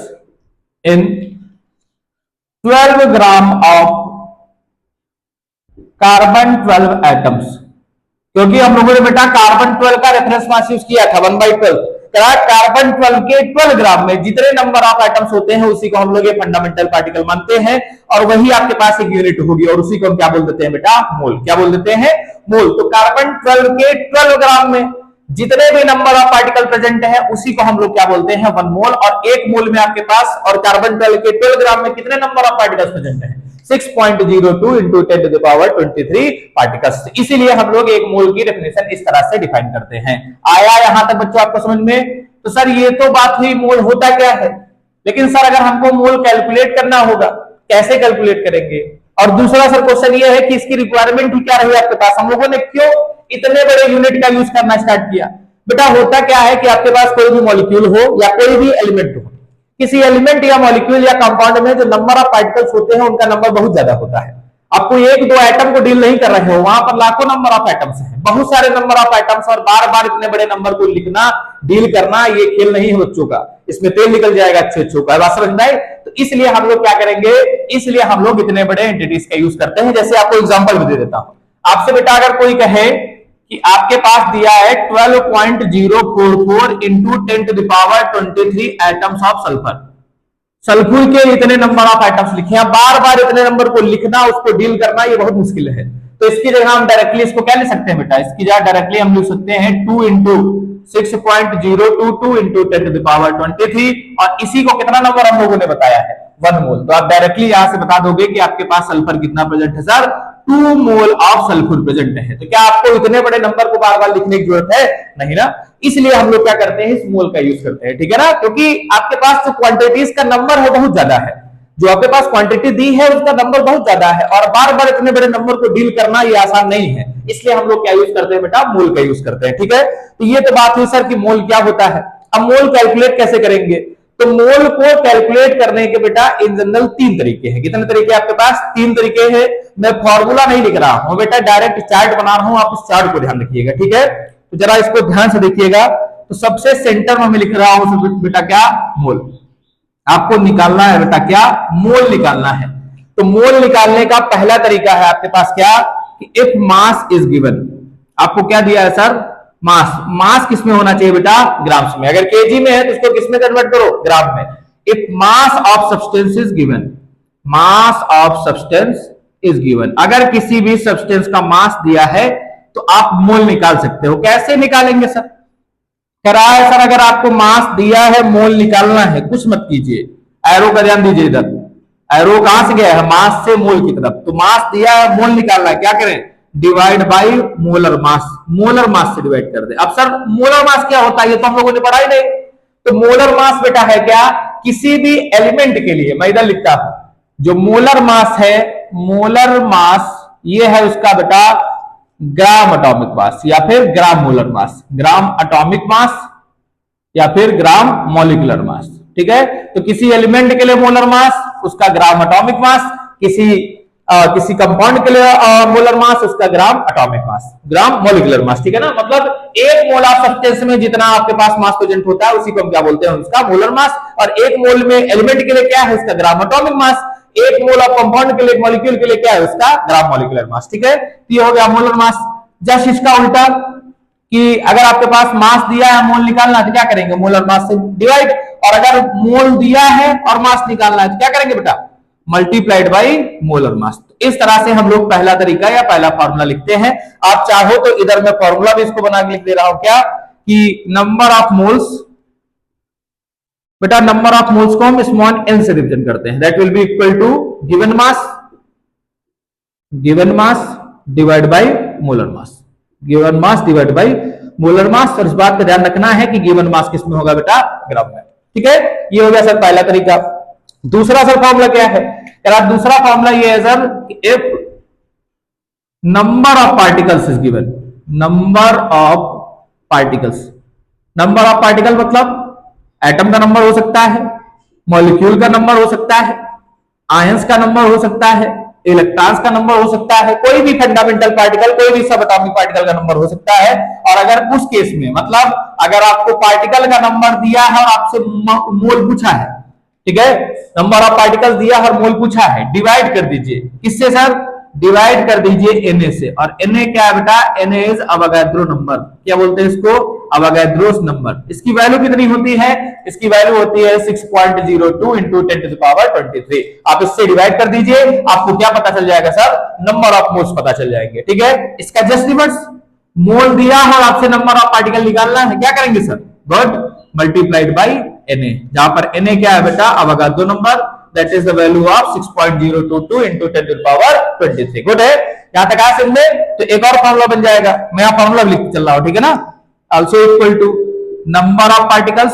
in 12 gram of carbon 12 atoms. क्योंकि हम लोगों ने बेटा कार्बन 12 का रेफरेंस मास यूज किया था 1/12, कार्बन 12 के 12 ग्राम में जितने नंबर ऑफ एटम्स होते हैं उसी को हम लोग ये फंडामेंटल पार्टिकल मानते हैं, और वही आपके पास एक यूनिट होगी, और उसी को हम क्या बोल देते हैं बेटा, मोल। क्या बोल देते हैं, मोल। तो कार्बन 12 के 12 ग्राम में जितने भी नंबर ऑफ पार्टिकल प्रेजेंट है उसी को हम लोग क्या बोलते हैं, 1 मोल। और एक मोल में आपके पास, और कार्बन 12 के 12 ग्राम में कितने नंबर ऑफ पार्टिकल्स प्रेजेंट है, 6.02 into 10 to the power 23 particles. इसीलिए हम लोग एक मोल की डेफिनेशन इस तरह से डिफाइन करते हैं। आया यहां तक बच्चों आपको समझ में। तो सर ये तो बात हुई मोल होता क्या है, लेकिन सर अगर हमको मोल कैलकुलेट करना होगा, कैसे कैलकुलेट करेंगे। और दूसरा सर क्वेश्चन ये है कि इसकी रिक्वायरमेंट क्या रही आपके पास, हम लोगों ने क्यों इतने बड़े यूनिट का यूज करना स्टार्ट किया। बेटा होता क्या है कि आपके पास कोई भी मॉलिक्यूल हो या कोई भी एलिमेंट हो, किसी एलिमेंट या मॉलिक्यूल या कंपाउंड में जो नंबर ऑफ पार्टिकल्स होते हैं उनका नंबर बहुत ज्यादा होता है। आप कोई 1-2 एटम को डील नहीं कर रहे हो, वहां पर लाखों नंबर ऑफ एटम्स हैं, बहुत सारे नंबर ऑफ एटम्स, और बार बार इतने बड़े नंबर को लिखना, डील करना, ये खेल नहीं है बच्चों का, इसमें तेल निकल जाएगा अच्छे अच्छों का, बात समझ में आई। तो इसलिए हम लोग क्या करेंगे, इसलिए हम लोग इतने बड़े एंटिटीज का यूज करते हैं। जैसे आपको एग्जांपल भी दे देता हूं। आपसे बेटा अगर कोई कहे कि आपके पास दिया है 12.044 into 10 to the power 23 atoms of sulphur, sulphur के इतने नंबर ऑफ एटम्स लिखे हैं, बार बार इतने नंबर को लिखना, उसको डील करना, ये बहुत मुश्किल है। तो इसकी जगह हम डायरेक्टली इसको क्या लिख सकते हैं बेटा, इसकी जगह डायरेक्टली हम लिख सकते हैं 2 into 6.022 into 10 to the power 23, और इसी को कितना नंबर हम लोगों ने बताया है, 1 मोल। तो आप डायरेक्टली यहां से बता दोगे कि आपके पास सल्फर कितना प्रेजेंट है sir, 2 mole of sulphur present है। तो क्या आपको इतने बड़े नंबर को बार बार लिखने की जरूरत है, नहीं ना। इसलिए हम लोग क्या करते हैं, इस मोल का यूज करते हैं, ठीक है ना। क्योंकि आपके पास जो क्वांटिटीज का नंबर है बहुत ज्यादा है, जो आपके पास क्वांटिटी दी है उसका नंबर बहुत ज्यादा है, और बार बार इतने बड़े नंबर को डील करना ये आसान नहीं है। इसलिए हम लोग क्या यूज करते हैं बेटा, मोल का यूज करते हैं, ठीक है। तो ये तो बात हुई सर कि मोल क्या होता है। अब मोल कैलकुलेट कैसे करेंगे, तो मोल को कैलकुलेट करने के बेटा इन जनरल 3 तरीके हैं। कितने तरीके आपके पास, 3 तरीके हैं। मैं फॉर्मूला नहीं लिख रहा हूं बेटा, डायरेक्ट चार्ट बना रहा हूं, आप उस चार्ट को ध्यान रखिएगा, ठीक है। तो जरा इसको ध्यान से देखिएगा। तो सबसे सेंटर में मैं लिख रहा हूं बेटा क्या, मोल। आपको निकालना है बेटा क्या, मोल निकालना है। तो मोल निकालने का पहला तरीका है आपके पास क्या, कि इफ मास इज गिवन, आपको क्या दिया है सर, मास। मास किसमें होना चाहिए बेटा, ग्राम्स में। अगर केजी में है तो उसको किसमें कन्वर्ट करो, ग्राम में। If mass of substance is given, mass of substance is given. अगर किसी भी सब्सटेंस का मास दिया है तो आप मोल निकाल सकते हो। कैसे निकालेंगे सर? कह रहा है सर अगर आपको मास दिया है मोल निकालना है, कुछ मत कीजिए, एरो का ध्यान दीजिए इधर, एरो कहां से गया है? मास से मोल की तरफ। तो मास दिया है, मोल निकालना है, क्या करें? Divide by molar mass, molar mass से डिवाइड कर दे। अब सर मोलर मास क्या होता है ये तो हम लोगों ने पढ़ा ही नहीं। तो मोलर मास बेटा है क्या? किसी भी एलिमेंट के लिए, मैं इधर लिखता हूं, जो मोलर मास है, मोलर मास ये है उसका बेटा ग्राम एटॉमिक मास या फिर ग्राम molar mass, gram atomic mass या फिर ग्राम मॉलिक्यूलर मास। ठीक है, तो किसी एलिमेंट के लिए मोलर मास उसका ग्राम एटॉमिक मास, किसी कंपाउंड के लिए मोलर मास उसका gram atomic mass, gram molecular mass. ठीक है ना, मतलब एक मोल ऑफ सब्सटेंस में जितना आपके पास मास प्रेजेंट होता है उसी को हम क्या बोलते हैं? उसका मोलर मास। और एक मोल में एलिमेंट के लिए क्या है? उसका ग्राम एटॉमिक मास। एक मोल ऑफ कंपाउंड के लिए, मॉलिक्यूल के लिए क्या है? उसका ग्राम मॉलिक्यूलर मास। ठीक है, तो ये हो गया मोलर मास। जस्ट इसका उल्टा कि अगर आपके पास मास दिया है मोल निकालना है तो क्या करेंगे? मोलर मास से डिवाइड। और अगर मोल दिया है और मास निकालना है तो क्या करेंगे बेटा? Multiplied by molar mass. तो इस तरह से हम लोग पहला तरीका या पहला फॉर्मूला लिखते हैं। आप चाहो तो इधर मैं फॉर्मूला भी इसको बना के लिख दे रहा हूं, क्या कि नंबर ऑफ मोल्स, बेटा नंबर ऑफ मोल्स को हम स्मॉल n से रिप्रेजेंट करते हैं, that will be equal to given mass divide by molar mass, given mass divide by molar mass. और इस बात का ध्यान रखना है कि गिवन मास किस में होगा बेटा? ग्राम में। ठीक है, ये हो गया सर पहला तरीका। दूसरा सर फॉर्मूला क्या है? दूसरा फॉर्मूला ये है sir, if number of particles is given, number of particles, number of particle मतलब एटम का नंबर हो सकता है, मॉलिक्यूल का नंबर हो सकता है, आयंस का नंबर हो सकता है, इलेक्ट्रॉन्स का नंबर हो सकता है, कोई भी फंडामेंटल पार्टिकल, कोई भी सब एटॉमिक पार्टिकल का नंबर हो सकता है। और अगर उस केस में मतलब अगर आपको पार्टिकल का नंबर दिया है और आपसे मोल पूछा है, ठीक है, नंबर ऑफ पार्टिकल्स दिया और मोल पूछा है, डिवाइड कर दीजिए किससे सर? डिवाइड कर दीजिए Na से। और Na क्या है बेटा? Na is Avogadro number. क्या बोलते हैं इसको? अवोगाद्रोस नंबर। इसकी वैल्यू कितनी होती है? इसकी वैल्यू होती है 6.02 इंटू 10 टू द पावर 23। आप इससे डिवाइड कर दीजिए, आपको क्या पता चल जाएगा सर? नंबर ऑफ मोल्स पता चल जाएंगे। ठीक है, इसका जस्ट रिवर्स, मोल दिया है और आपसे नंबर ऑफ पार्टिकल निकालना है, क्या करेंगे sir? Good, multiplied by Na, जहां पर Na क्या है बेटा? Avogadro number, that is the value of 6.022 into 10 to the power 23। Good है, यहां तक आया समझे? तो एक और फॉर्मूला बन जाएगा, मैं यहां फॉर्मूला लिख चल रहा हूं, ठीक है ना? Also equal to number of particles,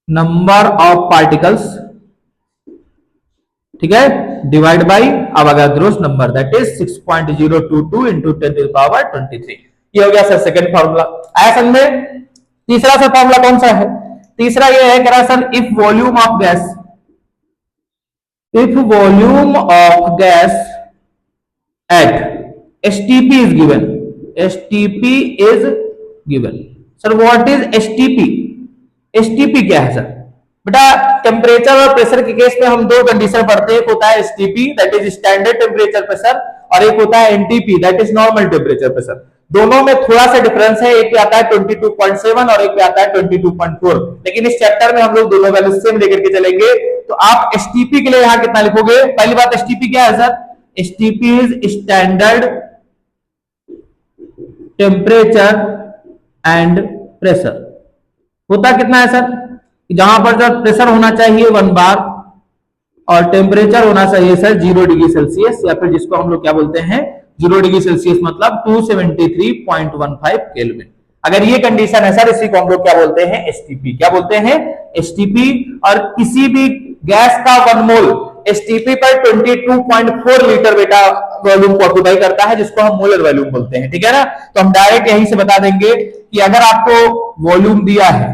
number of particles, ठीक है, divide by Avogadro's number, that is 6.022 into 10 to the power 23। ये हो गया सर सेकंड फॉर्मूला। आया समझ में? तीसरा सर फॉर्मूला कौन सा है? तीसरा ये है, कह रहा sir if volume of gas, if volume of gas at STP is given, STP is given, sir what is STP? STP क्या है सर? बेटा टेम्परेचर और प्रेशर के केस में हम दो कंडीशन पढ़ते हैं, एक होता है STP that is standard temperature pressure, और एक होता है NTP that is normal temperature pressure. दोनों में थोड़ा सा डिफरेंस है, एक पे आता है 22.7 और एक पे आता है 22.4, लेकिन इस चैप्टर में हम लोग दोनों वैल्यू सेम लेकर के चलेंगे। तो आप STP के लिए यहां कितना लिखोगे? पहली बात STP क्या है sir? STP is standard temperature and pressure. होता कितना है सर? जहां पर जब प्रेशर होना चाहिए 1 बार और टेम्परेचर होना चाहिए सर 0 डिग्री सेल्सियस, या फिर जिसको हम लोग क्या बोलते हैं 0 डिग्री सेल्सियस मतलब 273.15 केल्विन। अगर ये कंडीशन है सर, इसी को हम लोग क्या बोलते हैं? एसटीपी। क्या बोलते हैं? एसटीपी। और किसी भी गैस का 1 मोल एसटीपी पर 22.4 लीटर बेटा वॉल्यूम को ऑक्यूपाई करता है, जिसको हम मोलर वॉल्यूम बोलते हैं। ठीक है ना? तो हम डायरेक्ट यहीं से बता देंगे कि अगर आपको वॉल्यूम दिया है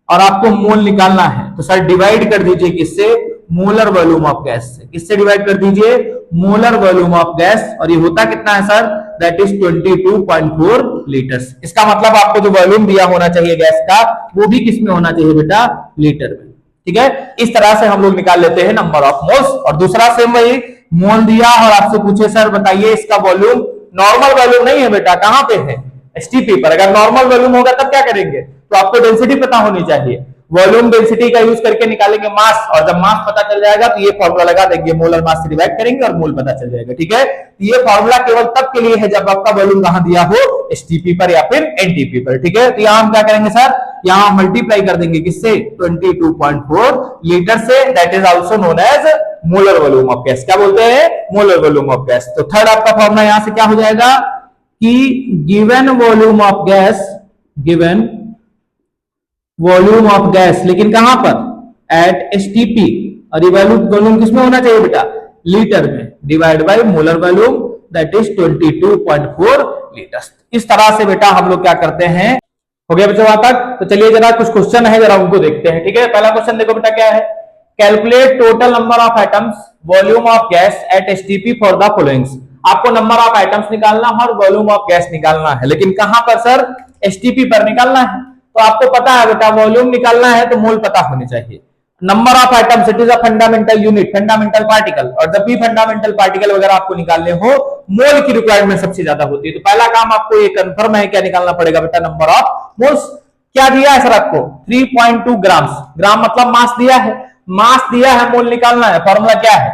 और आपको मोल निकालना है तो सर डिवाइड कर दीजिए किससे? मोलर वॉल्यूम ऑफ गैस से। किससे डिवाइड कर दीजिए? Molar volume of gas. और ये होता कितना है सर? That is 22.4 litres. इसका मतलब आपको जो वॉल्यूम दिया होना चाहिए गैस का, वो भी किस में होना चाहिए बेटा? लीटर में। ठीक है? इस तरह से हम लोग निकाल लेते हैं नंबर ऑफ मोल्स। और दूसरा सेम वही, मोल दिया और आपसे पूछे सर बताइए इसका वॉल्यूम, नॉर्मल वॉल्यूम नहीं है बेटा, कहां पे है? एसटीपी पर। अगर नॉर्मल वॉल्यूम होगा तब क्या करेंगे? तो आपको डेंसिटी पता होनी चाहिए। वॉल्यूम डेंसिटी का यूज करके निकालेंगे मास, और जब मास पता चल जाएगा तो ये फॉर्मूला लगा देंगे, मोलर मास से डिवाइड करेंगे और मोल पता चल जाएगा। ठीक है, ये फॉर्मूला केवल तब के लिए है जब आपका वॉल्यूम कहां दिया हो, एसटीपी पर या फिर एनटीपी पर। ठीक है, तो यहां हम क्या करेंगे सर, यहां मल्टीप्लाई कर देंगे किससे, 22.4 लीटर से, that is also known as molar volume of gas. क्या बोलते हैं, मोलर वॉल्यूम ऑफ गैस। तो थर्ड आपका फॉर्मूला यहां से क्या हो जाएगा कि given volume of gas, given volume of gas, लेकिन कहां पर, एट एसटीपी, और ये वॉल्यूम किसमें होना चाहिए बेटा, लीटर में, divide by molar volume that is 22.4 litre. इस तरह से बेटा हम लोग क्या करते हैं, हो गया बच्चों वहां तक। तो चलिए जरा कुछ क्वेश्चन है, जरा उनको देखते हैं। ठीक है, पहला क्वेश्चन देखो बेटा क्या है, calculate total number of atoms volume of gas at STP for the followings. आपको नंबर ऑफ एटम्स निकालना है और वॉल्यूम ऑफ गैस निकालना है, लेकिन कहां पर सर, एसटीपी पर निकालना है। तो आपको पता है बेटा वॉल्यूम निकालना है तो मोल पता होने चाहिए। Number of atoms it is a fundamental unit, fundamental particle, और जब भी फंडामेंटल पार्टिकल वगैरह आपको निकालने हो मोल की रिक्वायरमेंट सबसे ज्यादा होती है। तो पहला काम आपको ये कंफर्म है, क्या निकालना पड़ेगा बेटा, नंबर ऑफ मोल्स। क्या दिया है सर आपको, 3.2 ग्राम्स, ग्राम मतलब मास दिया है, मास दिया है, मोल निकालना है। फॉर्मूला क्या है,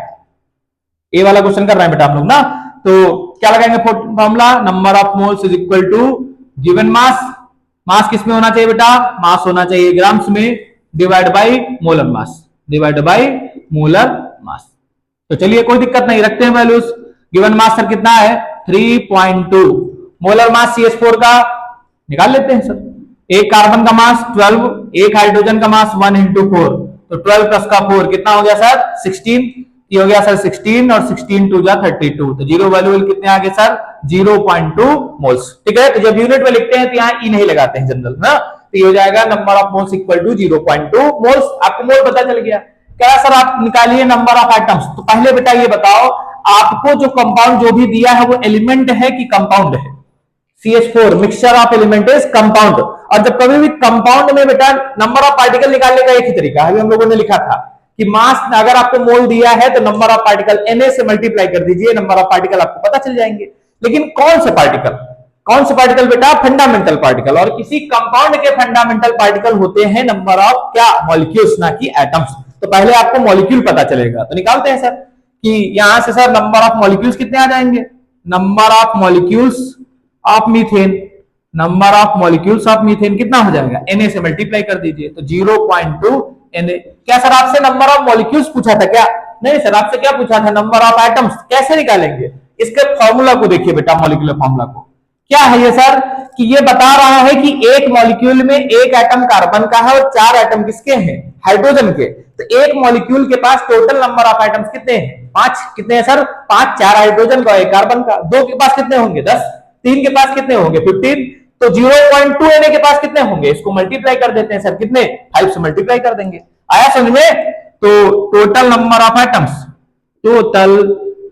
ये वाला क्वेश्चन कर रहे हैं बेटा हम लोग ना, तो क्या लगाएंगे formula, number of moles is equal to given mass, mass किसमें होना चाहिए बेटा, मास होना चाहिए ग्राम्स में, divide by molar mass, divide by molar mass. तो चलिए कोई दिक्कत नहीं, रखते हैं वैल्यूज। गिवन मास सर कितना है, 3.2, मोलर मास CH4 का निकाल लेते हैं सर, एक कार्बन का मास 12, एक हाइड्रोजन का मास 1 into 4, तो 12 प्लस का 4 कितना हो गया सर, 16, ये हो गया सर 16, और 16 2 जा 32, तो जीरो वैल्यू कितने आ गए सर, 0.2 मोल्स। ठीक है, तो जब यूनिट में लिखते हैं तो यहाँ ई नहीं लगाते हैं जनरल ना, तो ये हो जाएगा number of moles equal to 0.2 moles. आपको मोल पता चल गया। क्या सर आप निकालिए नंबर ऑफ एटम्स। तो पहले बेटा ये बताओ, आपको जो कंपाउंड जो भी दिया है वो एलिमेंट है कि कंपाउंड है, CH4 mixture of element is compound. और जब कभी भी कंपाउंड में बेटा नंबर ऑफ पार्टिकल निकालने का एक ही तरीका है, अभी हम लोगों ने लिखा था कि मास अगर आपको मोल दिया है तो नंबर ऑफ पार्टिकल Na से मल्टीप्लाई कर दीजिए, नंबर ऑफ पार्टिकल आपको पता चल जाएंगे। लेकिन कौन से पार्टिकल, कौन से पार्टिकल बेटा, फंडामेंटल पार्टिकल, और किसी कंपाउंड के फंडामेंटल पार्टिकल होते हैं नंबर ऑफ क्या, मॉलिक्यूल्स, ना कि एटम्स। तो पहले आपको मॉलिक्यूल पता चलेगा, तो निकालते हैं सर कि यहां से सर नंबर ऑफ मॉलिक्यूल्स कितने आ जाएंगे, number of molecules of methane, number of molecules of methane कितना हो जाएगा, Na से मल्टीप्लाई कर दीजिए, तो 0.2 Na। क्या सर आपसे नंबर ऑफ मॉलिक्यूल्स पूछा था क्या, नहीं सर, आपसे क्या पूछा था, नंबर ऑफ एटम्स। कैसे निकालेंगे, इसके फॉर्मूला को देखिए बेटा, मॉलिक्यूलर फॉर्मूला को। क्या है ये सर, कि ये बता रहा है कि एक मॉलिक्यूल में एक एटम कार्बन का है और 4 एटम किसके हैं, हाइड्रोजन के। तो एक मॉलिक्यूल के पास टोटल नंबर ऑफ एटम्स कितने हैं, 5। कितने हैं सर, 5, 4 हाइड्रोजन का, 1 कार्बन का। 2 के पास कितने होंगे, 10। 3 के पास कितने होंगे, 15। तो 0.2 Na के पास कितने होंगे, इसको मल्टीप्लाई कर देते हैं सर, कितने, 5 से मल्टीप्लाई कर देंगे। आया समझ में। तो total number of atoms, total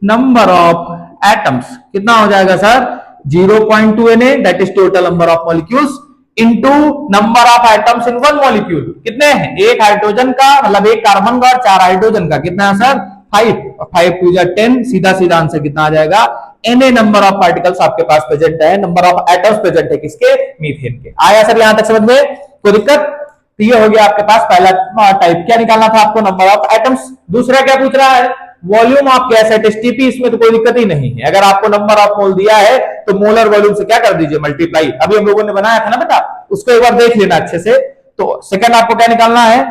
number of atoms कितना हो जाएगा sir, 0.2 Na, that is total number of molecules, into number of atoms in one molecule. कितने हैं, एक हाइड्रोजन का, मतलब एक कार्बन का और 4 हाइड्रोजन का, कितना है सर, 5, और 5 2 जा 10, सीधा सीधा आंसर कितना आ जाएगा, Na नंबर ऑफ पार्टिकल्स आपके पास प्रेजेंट है, नंबर ऑफ एटम्स प्रेजेंट है किसके, मीथेन के। आया सर यहां तक समझ में, कोई दिक्कत। तो ये हो गया आपके पास पहला टाइप, क्या निकालना था आपको, नंबर ऑफ एटम्स। दूसरा क्या पूछ रहा है, volume of gas at STP. इसमें तो कोई दिक्कत ही नहीं है, अगर आपको नंबर ऑफ मोल दिया है तो मोलर वॉल्यूम से क्या कर दीजिए, मल्टीप्लाई। अभी हम लोगों ने बनाया था ना बेटा, उसको एक बार देख लेना अच्छे से। तो सेकंड आपको क्या निकालना है,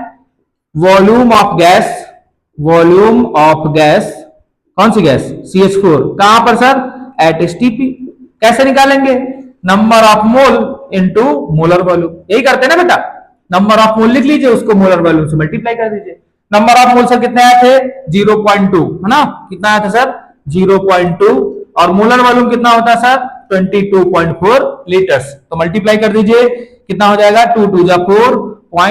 volume of gas, volume of gas, कौन सी गैस, CH4, कहां पर सर, एट एसटीपी। कैसे निकालेंगे, number of mole into molar volume, यही करते हैं ना बेटा, नंबर ऑफ मोल लिख लीजिए, उसको मोलर वॉल्यूम से मल्टीप्लाई कर दीजिए। नंबर ऑफ मोल सर कितने आए थे, 0.2, है ना, कितना आया था सर, 0.2, और मोलर वॉल्यूम कितना होता है सर, 22.4 लीटर्स। तो मल्टीप्लाई कर दीजिए, कितना हो जाएगा, 2 2 जा 4,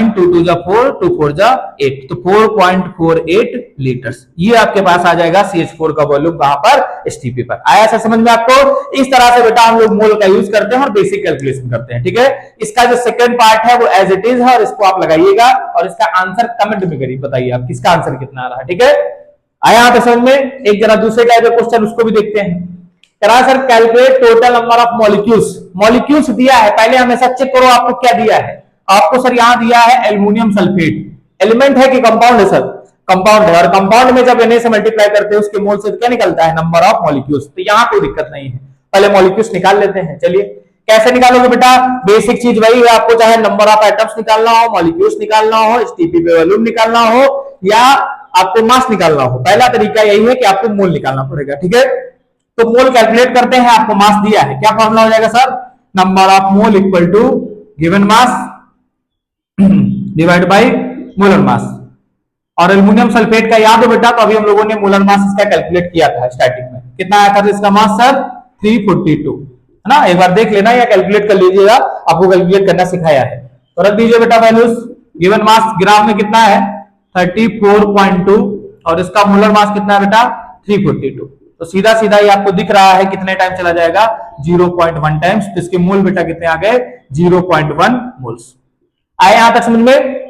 2 2 जा 4, 2 4 जा 8, तो 4.48 लीटर्स। ये आपके पास आ जाएगा CH4 का वॉल्यूम, कहां पर, एसटीपी पर। आया सर समझ में आपको। इस तरह से बेटा हम लोग मोल का यूज करते हैं और बेसिक कैलकुलेशन करते हैं। ठीक है, इसका जो सेकंड पार्ट है वो एज इट इज है, और इसको आप लगाइएगा और इसका आंसर कमेंट में करिए, बताइए आप किसका आंसर कितना आ रहा है। ठीक है, आया यहाँ पे समझ में। एक जरा दूसरे टाइप का क्वेश्चन, उसको भी देखते हैं। करा sir, calculate total number of molecules. Molecules दिया है, पहले हमेशा चेक करो आपको क्या दिया है, आपको सर यहाँ दिया है एल्युमिनियम सल्फेट। एलिमेंट है कि कंपाउंड है सर? कंपाउंड है। और कंपाउंड में जब Na से मल्टीप्लाई करते हैं उसके मोल से क्या निकलता है? Number of molecules. तो यहाँ कोई दिक्कत नहीं है, पहले मॉलिक्यूल्स निकाल लेते हैं। चलिए कैसे निकालोगे बेटा? बेसिक चीज वही है, आपको चाहे नंबर ऑफ एटम्स निकालना हो, मॉलिक्यूल्स निकालना हो, एसटीपी पे वॉल्यूम निकालना हो, या आपको मास निकालना हो, पहला तरीका यही है कि आपको मोल निकालना पड़ेगा। ठीक है, तो मोल कैलकुलेट करते हैं। आपको मास दिया है, क्या फॉर्मूला हो जाएगा sir? Number of mole equal to given mass divide by molar mass. और एल्युमिनियम सल्फेट का याद हो बेटा, तो अभी हम लोगों ने मोलर मास इसका कैलकुलेट किया था स्टार्टिंग में। कितना आया था इसका मास सर? 342 है ना। एक बार देख लेना या कैलकुलेट कर लीजिएगा, आपको कैलकुलेट करना सिखाया है। तो रख दीजिए बेटा वैल्यूज। गिवन मास ग्राम में कितना है? 34.2 और इसका मोलर मास कितना है बेटा? 342। तो सीधा सीधा ये आपको दिख रहा है कितने टाइम चला जाएगा? 0.1 टाइम्स। तो इसके मोल बेटा कितने आ गए? 0.1 मोल्स। आए यहां तक समझ में?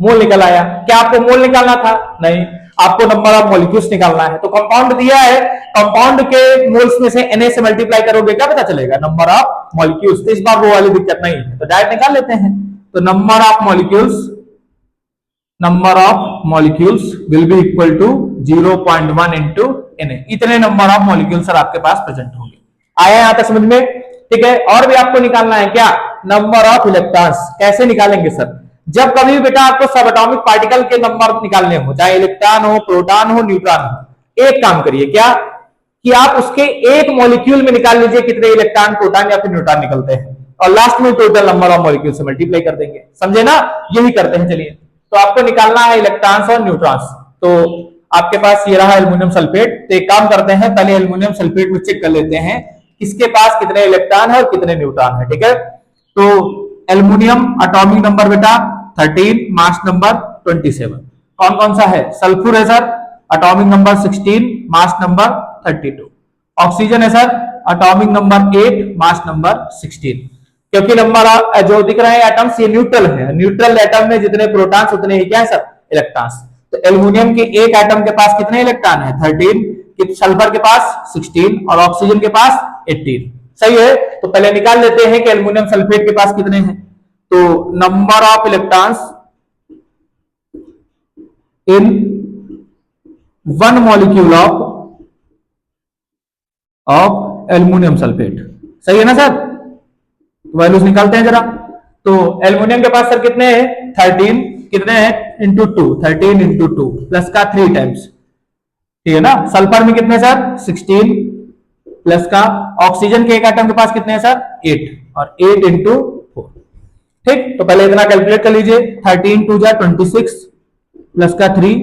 मोल निकल आया। क्या आपको मोल निकालना था? नहीं, आपको नंबर ऑफ मॉलिक्यूल्स निकालना है। तो कंपाउंड दिया है, कंपाउंड के मोल्स में से Na से मल्टीप्लाई करोगे, क्या पता चलेगा? Number of molecules. तो इस बार वो वाली दिक्कत नहीं है, तो डायरेक्ट निकाल लेते हैं। तो number of molecules will be equal to 0.1 into Na। इतने नंबर ऑफ मॉलिक्यूल्स सर आपके पास प्रेजेंट होंगे। आया यहां तक समझ में? ठीक है, और भी आपको निकालना है क्या? Number of electrons. कैसे निकालेंगे सर? जब कभी बेटा आपको सब एटॉमिक पार्टिकल के नंबर निकालने हो, चाहे इलेक्ट्रॉन हो, प्रोटॉन हो, न्यूट्रॉन हो, एक काम करिए क्या कि आप उसके एक मॉलिक्यूल में निकाल लीजिए कितने इलेक्ट्रॉन, प्रोटॉन या फिर न्यूट्रॉन निकलते हैं, और लास्ट में टोटल नंबर ऑफ मॉलिक्यूल से मल्टीप्लाई कर देंगे। समझे ना? यही करते हैं। चलिए, तो आपको निकालना है इलेक्ट्रॉन्स और न्यूट्रॉन्स। तो आपके पास ये रहा एल्युमिनियम सल्फेट। तो एक काम करते हैं, पहले एल्युमिनियम सल्फेट में चेक कर लेते हैं किसके पास कितने इलेक्ट्रॉन है और कितने न्यूट्रॉन है। ठीक है, तो एल्युमिनियम एटॉमिक नंबर बेटा 13, मास नंबर 27। कौन कौन सा है? सल्फर है sir, atomic number 16, mass number 32। Oxygen है sir, atomic number 8, mass number 16। क्योंकि नंबर जो दिख रहे हैं एटम्स, ये न्यूट्रल है। न्यूट्रल एटम में जितने प्रोटॉन्स उतने ही क्या है सर? इलेक्ट्रॉन्स। तो एल्युमिनियम के एक एटम के पास कितने इलेक्ट्रॉन है? 13, सल्फर के पास 16 और ऑक्सीजन के पास 18। सही है, तो पहले निकाल लेते हैं कि एल्युमिनियम सल्फेट के पास कितने हैं। तो number of electrons in one molecule of aluminium sulphate. सही है ना सर? वैल्यूज निकालते हैं जरा। तो एल्युमिनियम के पास सर कितने हैं? 13, कितने हैं? इंटू 2, 13 इंटू 2 प्लस का 3 टाइम्स। ठीक है ना? सल्फर में कितने सर? 16 प्लस का, ऑक्सीजन के एक एटम के पास कितने हैं सर? 8 और 8 इंटू 4। ठीक, तो पहले इतना कैलकुलेट कर लीजिए। 13 2 जा 26 प्लस का 3,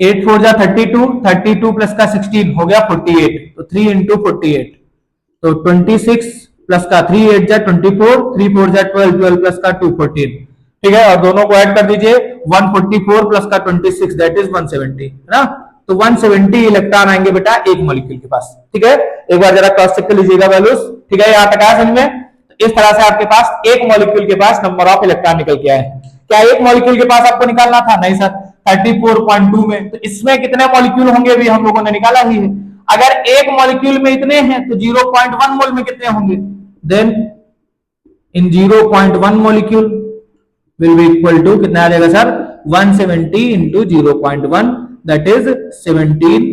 8 4 जा 32, 32 प्लस का 16 हो गया 48। तो 3 इंटू 48, तो 26 प्लस का 3 8 जा 24, 3 4 जा 12, 12 प्लस का 2 14। ठीक है, और दोनों को ऐड कर दीजिए। 144 प्लस का 26 दैट इज 170 है ना। तो 170 इलेक्ट्रॉन आएंगे बेटा एक मॉलिक्यूल के पास। ठीक है, एक बार जरा क्रॉस चेक कर लीजिएगा वैल्यूज। ठीक है, यहाँ तक आया समझ में? तो इस तरह से आपके पास एक मॉलिक्यूल के पास नंबर ऑफ इलेक्ट्रॉन निकल के आए हैं। क्या एक मॉलिक्यूल के पास आपको निकालना था? नहीं सर, 34.2 में। तो इसमें कितने मॉलिक्यूल होंगे भी हम लोगों ने निकाला ही है। अगर एक मॉलिक्यूल में इतने हैं तो 0.1 मोल में कितने होंगे? Then in 0.1 molecule will be equal to कितना आ जाएगा सर? 170 into 0.1 that is 17।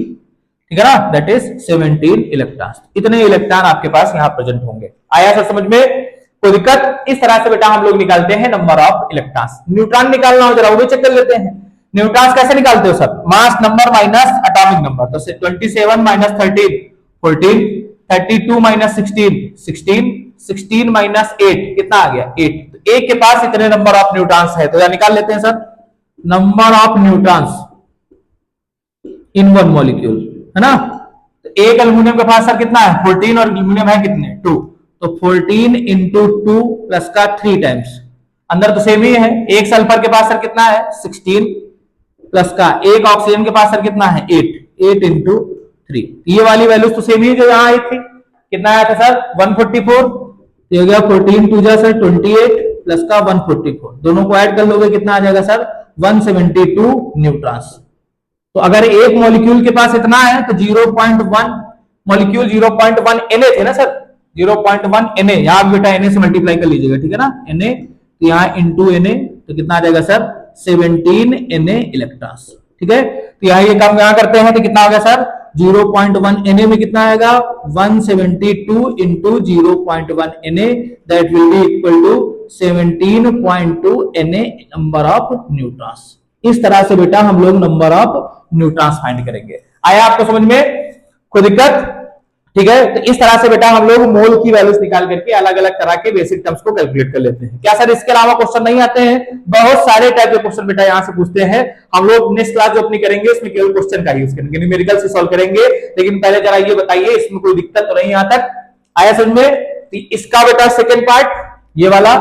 ठीक है ना? That is 17 electron. इतने इलेक्ट्रॉन आपके पास यहाँ प्रेजेंट होंगे। आया सर समझ में? कोई दिक्कत? इस तरह से बेटा हम लोग निकालते हैं नंबर ऑफ इलेक्ट्रॉन्स। न्यूट्रॉन निकालना हो जरा वो भी चेक कर लेते हैं। न्यूट्रॉन्स कैसे निकालते हो sir? Mass number minus atomic number. तो 27 माइनस 13 14, 32 माइनस 16 16, 16 माइनस 8 कितना आ गया? 8। तो एक के पास इतने नंबर ऑफ न्यूट्रॉन्स है, तो निकाल लेते हैं sir. Number of neutrons in one molecule है ना। तो एक एल्युमिनियम के पास सर कितना है? 14 और एल्युमिनियम है कितने? 2। तो 14 इंटू 2 प्लस का 3 टाइम्स। अंदर तो सेम ही है। एक सल्फर के पास सर कितना है? 16 प्लस का, एक ऑक्सीजन के पास सर कितना है? 8, 8 इंटू 3। ये वाली वैल्यूज तो सेम ही जो यहाँ आई थी। कितना आया था सर? 144। ये हो गया 14 2 जा सर 28 प्लस का 144। दोनों को ऐड कर लोगे कितना आ जाएगा सर? 172 न्यूट्रॉन्स। तो अगर एक मॉलिक्यूल के पास इतना है तो 0.1 मॉलिक्यूल 0.1 Na थे ना सर? 0.1 Na, यहां बेटा Na से मल्टीप्लाई कर लीजिएगा। ठीक है ना? Na तो यहाँ इंटू Na, तो कितना आ जाएगा सर 17 Na इलेक्ट्रॉन्स। ठीक है, तो यहाँ ये काम यहाँ करते हैं तो कितना हो गया सर 0.1 Na में कितना आएगा 172 into 0.1 Na, that will be equal to 17.2 Na number of neutrons. इस तरह से बेटा हम लोग नंबर ऑफ न्यूट्रॉन्स फाइंड करेंगे। आया आपको समझ में कोई दिक्कत? ठीक है, तो इस तरह से बेटा हम लोग मोल की वैल्यूज निकाल करके अलग अलग तरह के बेसिक टर्म्स को कैलकुलेट कर लेते हैं। क्या सर इसके अलावा क्वेश्चन नहीं आते हैं? बहुत सारे टाइप के क्वेश्चन बेटा यहां से पूछते हैं। हम लोग नेक्स्ट क्लास जो अपनी करेंगे उसमें केवल क्वेश्चन का यूज करेंगे, न्यूमेरिकल से सॉल्व करेंगे। लेकिन पहले जरा ये बताइए इसमें कोई दिक्कत तो नहीं यहां तक आया समझ में? इसका बेटा सेकंड पार्ट ये वाला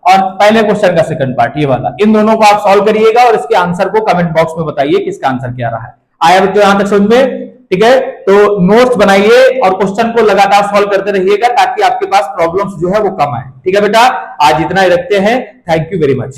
और पहले क्वेश्चन का सेकंड पार्ट ये वाला, इन दोनों को आप सॉल्व करिएगा और इसके आंसर को कमेंट बॉक्स में बताइए कि इसका आंसर क्या रहा है। आया बच्चों यहां तक समझ में? ठीक है, तो नोट्स बनाइए और क्वेश्चन को लगातार सॉल्व करते रहिएगा ताकि आपके पास प्रॉब्लम्स जो है वो कम आए। ठीक है बेटा, आज इतना ही रखते हैं। Thank you very much.